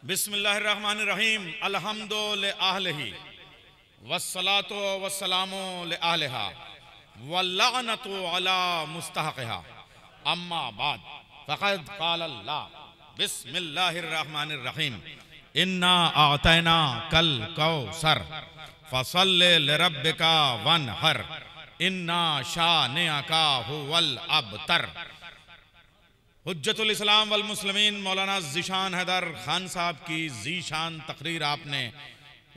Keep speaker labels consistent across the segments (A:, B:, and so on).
A: बिस्मिल्लाहिर्रहमानिर्रहीम अलहम्दु लिअहलिही वस्सलातु वस्सलामु लिअहलिहा वल्लअनतु अला मुस्तहक़िहा अम्मा बाद फ़क़द क़ाल अल्लाह बिस्मिल्लाहिर्रहमानिर्रहीम इन्ना अअतैना कल कौसर फ़सल्लि लिरब्बिका वन्हर इन्ना शानिअका हुवल अबतर। हुज्जतुल इस्लाम वल मुस्लिमीन मौलाना ज़ीशान हैदर खान साहब की ज़ीशान तकरीर आपने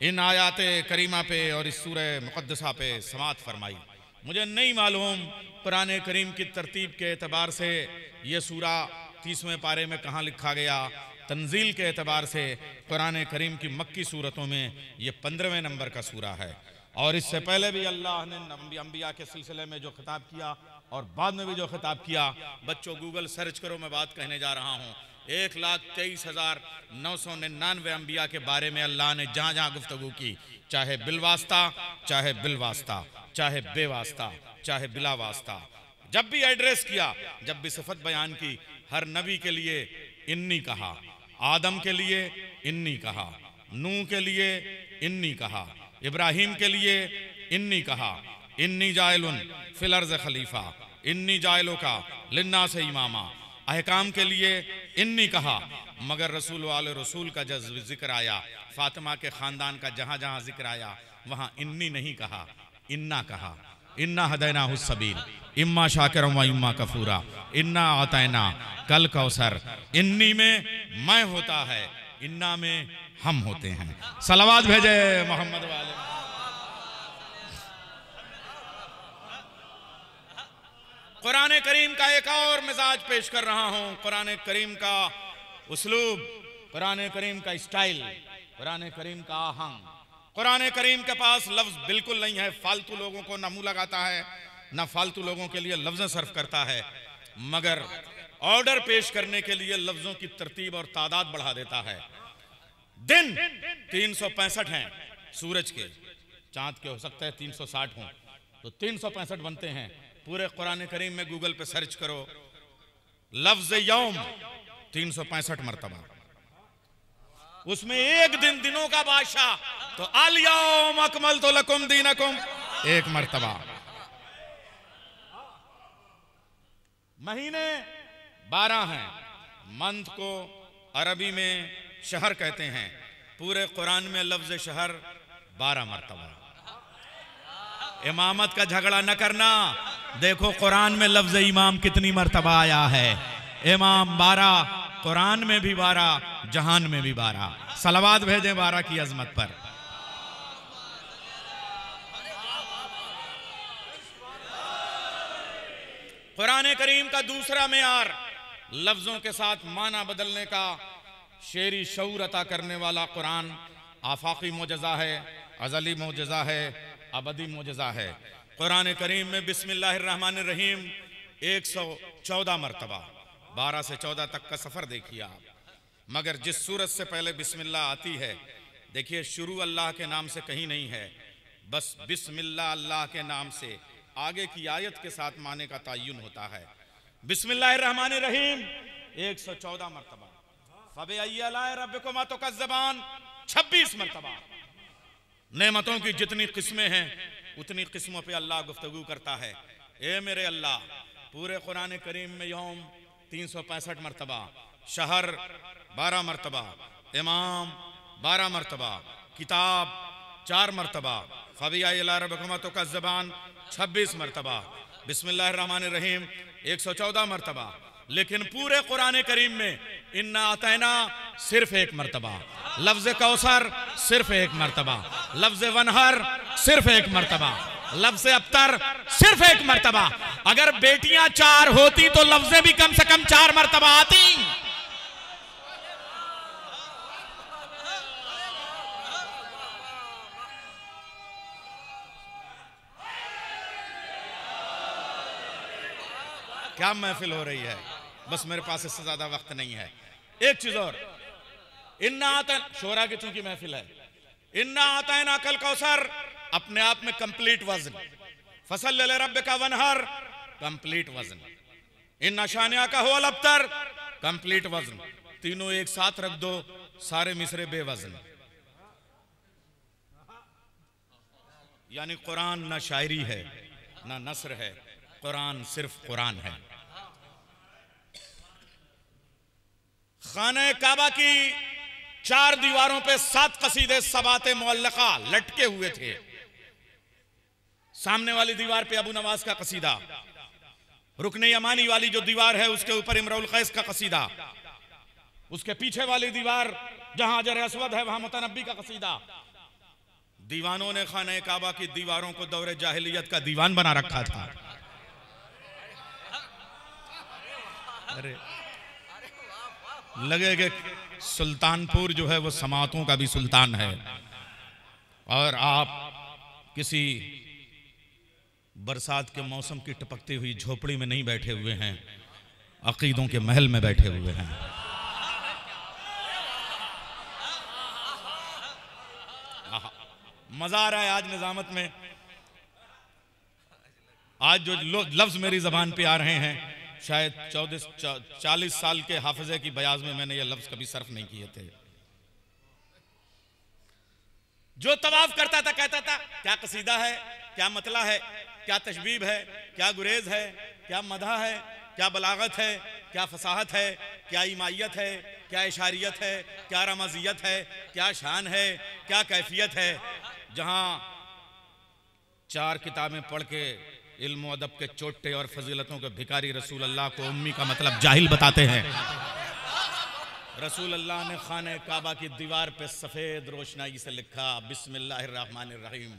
A: इन आयात करीमा पे और इस सूरह मुक़द्दसा पे समात फरमाई। मुझे नहीं मालूम कुरान करीम की तरतीब के एतबार से ये सूरा 30वें पारे में कहाँ लिखा गया। तंजील के एतबार से कुरान करीम की मक्की सूरतों में ये 15वें नंबर का सूरा है। और इससे पहले भी अल्लाह ने अंबिया के सिलसिले में जो खिताब किया और बाद में भी जो खिताब किया, बच्चों गूगल सर्च करो, मैं बात कहने जा रहा हूँ। 1,23,999 अंबिया के बारे में अल्लाह ने जहाँ जहाँ गुफ्तगू की, चाहे बिलवास्ता, चाहे बिलवास्ता, चाहे बेवास्ता, चाहे बिला वास्ता, जब भी एड्रेस किया, जब भी सिफत बयान की, हर नबी के लिए इन्नी कहा, आदम के लिए इन्नी कहा, नूह के लिए इन्नी कहा, इब्राहिम के लिए इन्नी कहा, इन्नी जाइलुन फिल अर्ज़ खलीफा, इन्नी जाइलो का लिन्ना से इमामा। अहकाम के लिए इन्नी कहा, मगर रसूल वाले रसूल का जब जिक्र आया, फातिमा के ख़ानदान का जहाँ जहाँ जिक्र आया, वहाँ इन्नी नहीं कहा, इन्ना कहा। इन्ना हदैना हुस्सबील इम्मा शाकिरम व इम्मा कफूरा इन्ना आतैना कल कौसर। इन्नी में मैं होता है, इन्ना में हम होते हैं। सलावत भेजे मोहम्मद वाले। कुरान करीम का एक और मिजाज पेश कर रहा हूं। कुरान करीम का उसलूब, कुरान करीम का स्टाइल, कुरान करीम का आहंग। कुरान करीम के पास लफ्ज बिल्कुल नहीं है। फालतू लोगों को ना मुंह लगाता है, ना फालतू लोगों के लिए लफ्ज़ सर्फ करता है, मगर ऑर्डर पेश करने के लिए लफ्जों की तरतीब और तादाद बढ़ा देता है। दिन 365 हैं सूरज के, चांद के हो सकते हैं 360 हों, तो 365 बनते हैं। पूरे कुरान करीम में गूगल पे सर्च करो, लफ्ज यौम 365 मरतबा। उसमें एक दिन दिनों का बादशाह तो अल यौम अकमलतु लकुम दीनकुम एक मरतबा। महीने 12 हैं, मंथ को अरबी में शहर कहते हैं। पूरे कुरान में लफ्ज शहर 12 मरतबा। इमामत का झगड़ा न करना, देखो कुरान में लफ्ज इमाम कितनी मरतबा आया है। इमाम 12, कुरान में भी 12, जहान में भी 12। सलावत भेजें 12 की अजमत पर। कुरान करीम का दूसरा मेयार लफ्जों के साथ माना बदलने का शेरी शऊर अता करने वाला कुरान आफाकी मोजज़ा है, अज़ली मोजज़ा है, अबदी मोजज़ा है। कुरान करीम में बिस्मिल्लाहिर्रहमानिर्रहीम 114 मरतबा, 12 से 14 तक का सफ़र देखिए आप। मगर जिस सूरत से पहले बिस्मिल्लाह आती है, देखिए शुरू अल्लाह के नाम से कहीं नहीं है, बस बिस्मिल्लाह अल्लाह के नाम से आगे की आयत के साथ माने का तय्युन होता है। बिस्मिल्लाहिर्रहमानिर्रहीम 114 मरतबा, फ़बिअय्यि आलाइ रब्बिकुमा तुकज़्ज़िबान 26 मरतबा। नेमतों की जितनी किस्में हैं उतनी किस्मों पे अल्लाह गुफ्तगू करता है। ए मेरे अल्लाह, पूरे कुरान करीम में यौम 365 मरतबा, शहर 12 मरतबा, इमाम 12 मरतबा, किताब 4 मरतबा, फ़बिअय्यि आलाइ रब्बिकुमा तुकज़्ज़िबान 26 मरतबा, बिस्मिल्लाहिर्रहमानिर्रहीम 114 मरतबा। लेकिन पूरे कुरान करीम में इन्ना आतैना सिर्फ 1 मरतबा, लफ्ज कौसर सिर्फ 1 मरतबा, लफ्ज वनहर सिर्फ 1 मरतबा, लफ्ज अब्तर सिर्फ 1 मरतबा। अगर बेटियां 4 होती तो लफ्ज़ें भी कम से कम 4 मरतबा आती। क्या महफिल हो रही है, बस मेरे पास इससे ज्यादा वक्त नहीं है। एक चीज और, इन्ना आतैना शोरा की चूंकि महफिल है, इन्ना आतैना कल कौसर अपने आप में कंप्लीट वजन, फसल्लि लिरब्बिका वन्हर कंप्लीट वजन, इन्ना शानिअका हुवल अब्तर कंप्लीट वजन। तीनों एक साथ रख दो, सारे मिसरे बेवजन। यानी कुरान ना शायरी है ना नस्र है, कुरान सिर्फ कुरान है। खाने काबा की 4 दीवारों पे 7 कसीदे सबाते मुअल्लका लटके हुए थे। सामने वाली दीवार पे अबू नवाज का कसीदा, रुकने यमानी वाली जो दीवार है उसके ऊपर इमरुल कैस का कसीदा, उसके पीछे वाली दीवार जहां हजर अस्वद है वहां मुतनब्बी का कसीदा। दीवानों ने खाने काबा की दीवारों को दौरे जाहिलियत का दीवान बना रखा था। अरे लगे कि सुल्तानपुर जो है वो समातों का भी सुल्तान है, और आप किसी बरसात के मौसम की टपकती हुई झोपड़ी में नहीं बैठे हुए हैं, अकीदों के महल में बैठे हुए हैं। मजा आ रहा है आज निजामत में। आज जो लफ्ज मेरी जबान पे आ रहे हैं, शायद 40 साल के हाफिजे की बयाज में मैंने ये लफ्ज कभी सर्फ नहीं किए थे। जो तवाफ करता था कहता था क्या कसीदा है, क्या मतला है, क्या तशबीब है, क्या गुरेज है, क्या मदहा है, क्या बलागत है, क्या फसाहत है, क्या ईमाइयत है, क्या इशारियत है, क्या रमजियत है, क्या शान है, क्या कैफियत है। जहां 4 किताबें पढ़ के इल्म अदब के चोटे और फजीलतों के भिखारी रसूल अल्लाह को उम्मी का मतलब जाहिल बताते हैं। रसूल अल्लाह ने खाने काबा की दीवार पे सफेद रोशनाई से लिखा, बिस्मिल्लाहिर्रहमानिर्रहीम,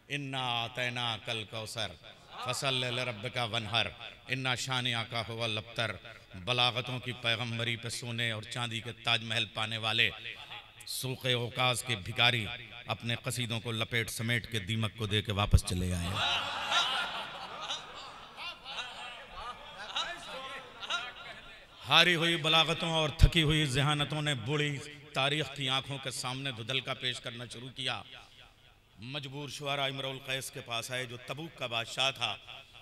A: इन्ना आतैना कल कौसर फसल्लि लिरब्बिका वनहर, इन्ना शानिअका हुवल अब्तर। बलागतों की पैगंबरी पे सोने और चांदी के ताजमहल पाने वाले सूखे औकाज के भिखारी अपने कसीदों को लपेट समेट के दीमक को दे के वापस चले आए। हारी हुई बलागतों और थकी हुई ज़हानतों ने बूढ़ी तारीख की आंखों के सामने धुदलका पेश करना शुरू किया। मजबूर शुआरा इमरुल कैस के पास आए, जो तबूक का बादशाह था,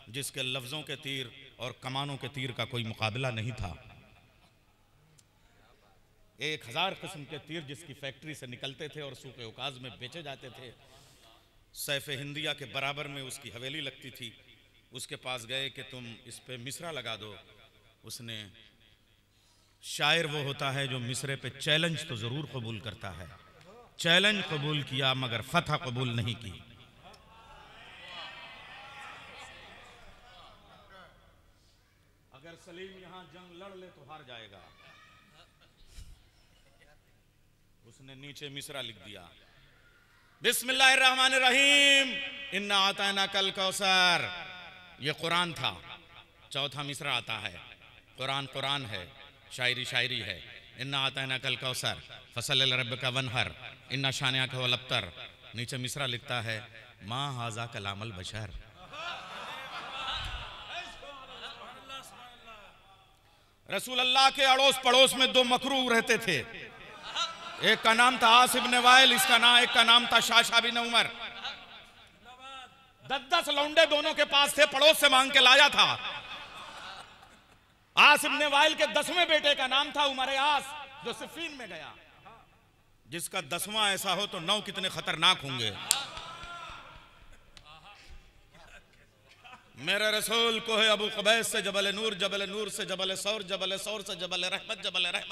A: जिसके लफ्ज़ों के तीर और कमानों के तीर का कोई मुकाबला नहीं था। 1000 किस्म के तीर जिसकी फैक्ट्री से निकलते थे और सूखे औकाज में बेचे जाते थे। सैफ हिंदिया के बराबर में उसकी हवेली लगती थी। उसके पास गए कि तुम इस पे मिसरा लगा दो। उसने, शायर वो होता है जो मिसरे पे चैलेंज तो जरूर कबूल करता है, चैलेंज कबूल किया मगर फतह कबूल नहीं की। अगर सलीम यहां जंग लड़ ले तो हार जाएगा। उसने नीचे मिसरा लिख दिया, बिस्मिल्लाहिर्रहमानिर्रहीम, इन्ना आतैना कल कौसर। ये कुरान था। चौथा मिसरा आता है। कुरान कुरान है, शायरी शायरी है। इन्ना आतैना कल कौसर फसल्लि लिरब्बिका वनहर, इन्ना शानिअका हुवल अब्तर। नीचे मिसरा लिखता है, मा हाजा कलामल बशर। रसूल अल्लाह के अड़ोस पड़ोस में 2 मकरूह रहते थे। एक का नाम था आस इब्न वाइल, एक का नाम था शाशा बिन उमर। 10-10 लौंडे दोनों के पास थे, पड़ोस से मांग के लाया था। आस इब्न वाइल के 10वें बेटे का नाम था उमर आस, जो सिफीन में गया। जिसका 10वां ऐसा हो तो 9 कितने खतरनाक होंगे। मेरे रसूल को है अबू कुबैस से जबल नूर से जबल सौर से जबल रहमत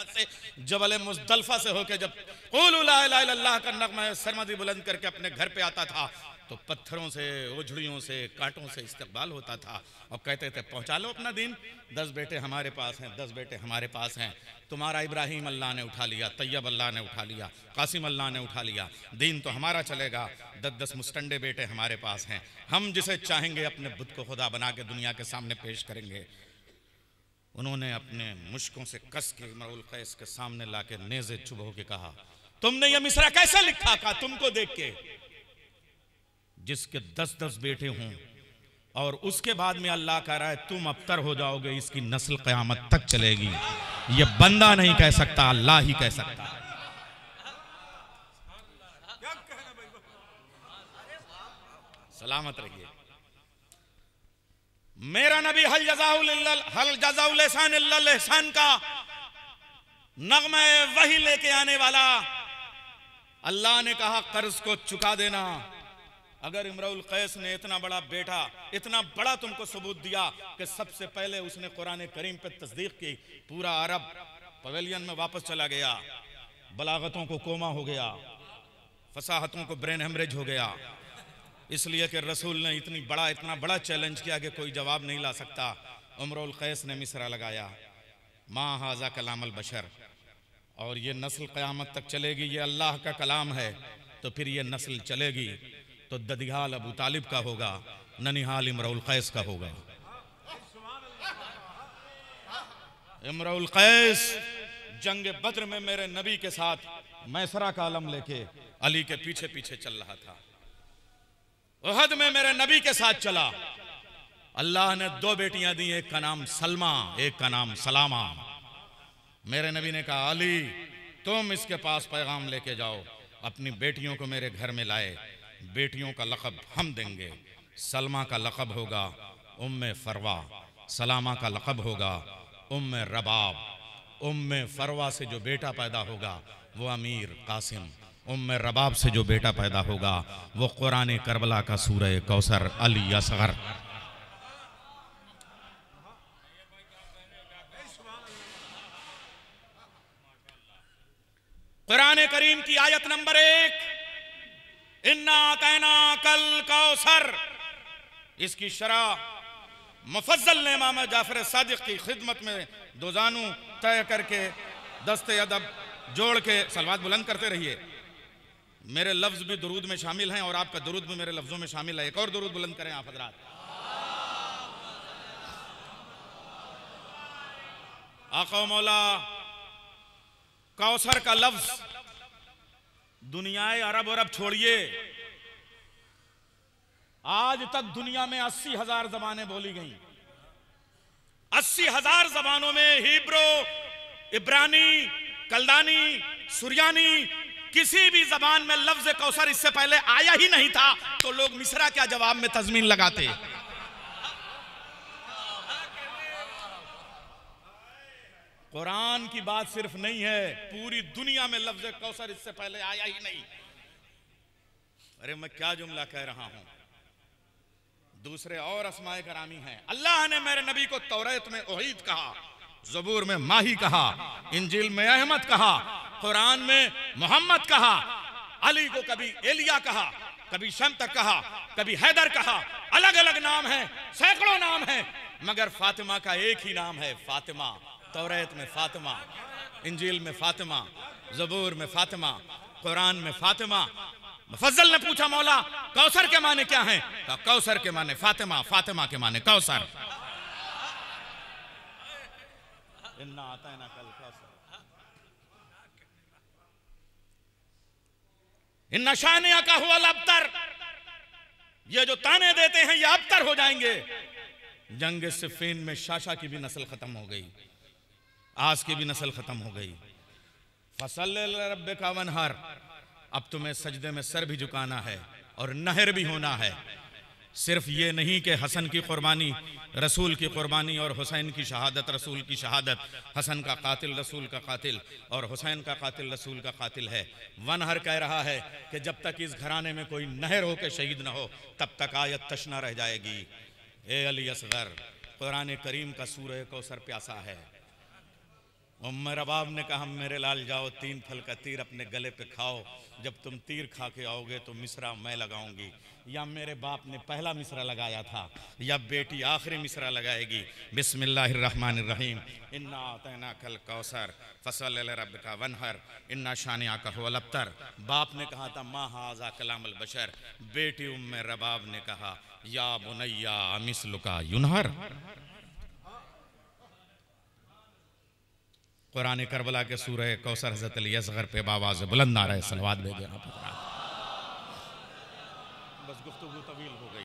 A: से जबल मुज़दलिफा से होके जब क़ूलू ला इलाहा इल्लल्लाह का नग़मा सरमदी बुलंद करके अपने घर पे आता था तो पत्थरों से, ओझड़ियों से, कांटों से इस्तकबाल होता था और कहते थे पहुंचा लो अपना दीन। 10 बेटे हमारे पास हैं, 10 बेटे हमारे पास हैं। तुम्हारा इब्राहिम अल्लाह ने उठा लिया, तैयब अल्लाह ने उठा लिया, कासिम अल्लाह ने उठा लिया, दीन तो हमारा चलेगा। 10-10 मुस्टंडे बेटे हमारे पास हैं। हम जिसे चाहेंगे अपने बुत को खुदा बना के दुनिया के सामने पेश करेंगे। उन्होंने अपने मुश्कों से कस के इमरुल कैस के सामने लाके नेज़े चुभो के कहा, तुमने ये मिसरा कैसे लिखा? कहा तुमको देख के, जिसके 10-10 बेटे हों और उसके बाद में अल्लाह कह रहा है तुम अबतर हो जाओगे, इसकी नस्ल क़यामत तक चलेगी। ये बंदा नहीं कह सकता, अल्लाह ही कह सकता है। सलामत रहिए। मेरा नबी हल जज़ाउल इहसान का नगमा वही लेके आने वाला। अल्लाह ने कहा कर्ज को चुका देना। अगर इमरुल कैस ने इतना बड़ा बेटा, इतना बड़ा तुमको सबूत दिया कि सबसे पहले उसने कुरान करीम पे तस्दीक की, पूरा अरब पवेलियन में वापस चला गया, बलागतों को कोमा हो गया, फसाहतों को ब्रेन हेमरेज हो गया, इसलिए कि रसूल ने इतना बड़ा चैलेंज किया कि कोई जवाब नहीं ला सकता। इमरुल कैस ने मिसरा लगाया, मा हाजा कलामल बशर, और ये नस्ल क़यामत तक चलेगी, ये अल्लाह का कलाम है। तो फिर ये नस्ल चलेगी तो ददिहाल अबू तालिब का होगा, ननिहाल इमरुल कैस का होगा। इमरुल कैस जंग बद्र में मेरे नबी के साथ मैसरा का अलम लेके अली के पीछे पीछे चल रहा था। उहद में मेरे नबी के साथ चला। अल्लाह ने 2 बेटियां दी, एक का नाम सलमा, एक का नाम सलामा। मेरे नबी ने कहा अली तुम इसके पास पैगाम लेके जाओ, अपनी बेटियों को मेरे घर में लाए। बेटियों का लक़ब हम देंगे। सलमा का लक़ब होगा उम्मे फरवा, सलामा का लक़ब होगा उम्मे रबाब। उम्मे फरवा से जो बेटा पैदा होगा वो अमीर कासिम, उम्मे रबाब से जो बेटा पैदा होगा वो कुरान करबला का सूरह कौसर अली असगर। कुरान करीम की आयत नंबर 1, इन्ना तैना कल कौसर, इसकी शरह मुफज्जल ने इमाम जाफर सादिक की खिदमत में दो जानू तय करके दस्ते अदब जोड़ के सलवात बुलंद करते रहिए। मेरे लफ्ज भी दुरूद में शामिल हैं और आपका दुरूद भी मेरे लफ्जों में शामिल है। एक और दुरूद बुलंद करें आप हजरात। आका मौला कौसर का लफ्ज दुनियाए अरब अरब छोड़िए, आज तक दुनिया में 80,000 जबानें बोली गई। 80,000 जबानों में हिब्रू, इब्रानी, कल्दानी, सुरियानी, किसी भी जबान में लफ्ज कौसर इससे पहले आया ही नहीं था, तो लोग मिसरा क्या जवाब में तजमीन लगाते। कुरान की बात सिर्फ नहीं है, पूरी दुनिया में लफ्ज कौसर इससे पहले आया ही नहीं। अरे मैं क्या जुमला कह रहा हूं। दूसरे और अस्माए करामी हैं। अल्लाह ने मेरे नबी को तौरात में ओहीद कहा, ज़बूर में माही कहा, इंजील में अहमद कहा, कुरान में मोहम्मद कहा, अली को कभी एलिया कहा, कभी शमतक कहा, कभी हैदर कहा। अलग अलग नाम है, सैकड़ों नाम है, मगर फातिमा का एक ही नाम है, फातिमा। तौरात में फातिमा, इंजील में फातिमा, ज़बूर में फातिमा, कुरान में फातिमा। मुफज्जल ने पूछा मौला कौसर के माने क्या हैं? तो कौसर के माने फातिमा, फातिमा के माने कौसर। इन्ना आतैना कल कौसर, इन्ना शानिया का हुआ अबतर। ये जो ताने देते हैं ये अबतर हो जाएंगे। जंग सिफ़ीन में शाशा की भी नस्ल खत्म हो गई, आज की भी नस्ल खत्म हो गई। फसल रब्बिका वनहर, अब तुम्हें सजदे में सर भी झुकाना है और नहर भी होना है। सिर्फ ये नहीं कि हसन की कुर्बानी रसूल की कुर्बानी और हुसैन की शहादत रसूल की शहादत, हसन का कातिल रसूल का कातिल और हुसैन का कातिल रसूल का कातिल है। वनहर कह रहा है कि जब तक इस घराने में कोई नहर हो के शहीद न हो तब तक आयत तशना रह जाएगी। ए अली असगर, कुरान करीम का सूरह कौसर प्यासा है। उम्मे रबाब ने कहा मेरे लाल जाओ, 3 फल का तीर अपने गले पे खाओ, जब तुम तीर खा के आओगे तो मिसरा मैं लगाऊंगी। या मेरे बाप ने पहला मिसरा लगाया था या बेटी आखिरी मिसरा लगाएगी। बिस्मिल्लाहिर्रहमानिर्रहीम, इन्ना आतैना कल कौसर फसल रब्बिका वनहर इन्ना शानियाका हुवल अबतर। बाप ने कहा था मा हाज़ा कलामुल बशर, बेटी उम्मे रबाब ने कहा या बुनैया मिसलुका युनहर। कुरान करबला के सूरह कौसर हज़रत अली असगर पे बावाज़ बुलंद आ रहे सलवात भेजे आप। बस गुफ्तगू तवील हो गई।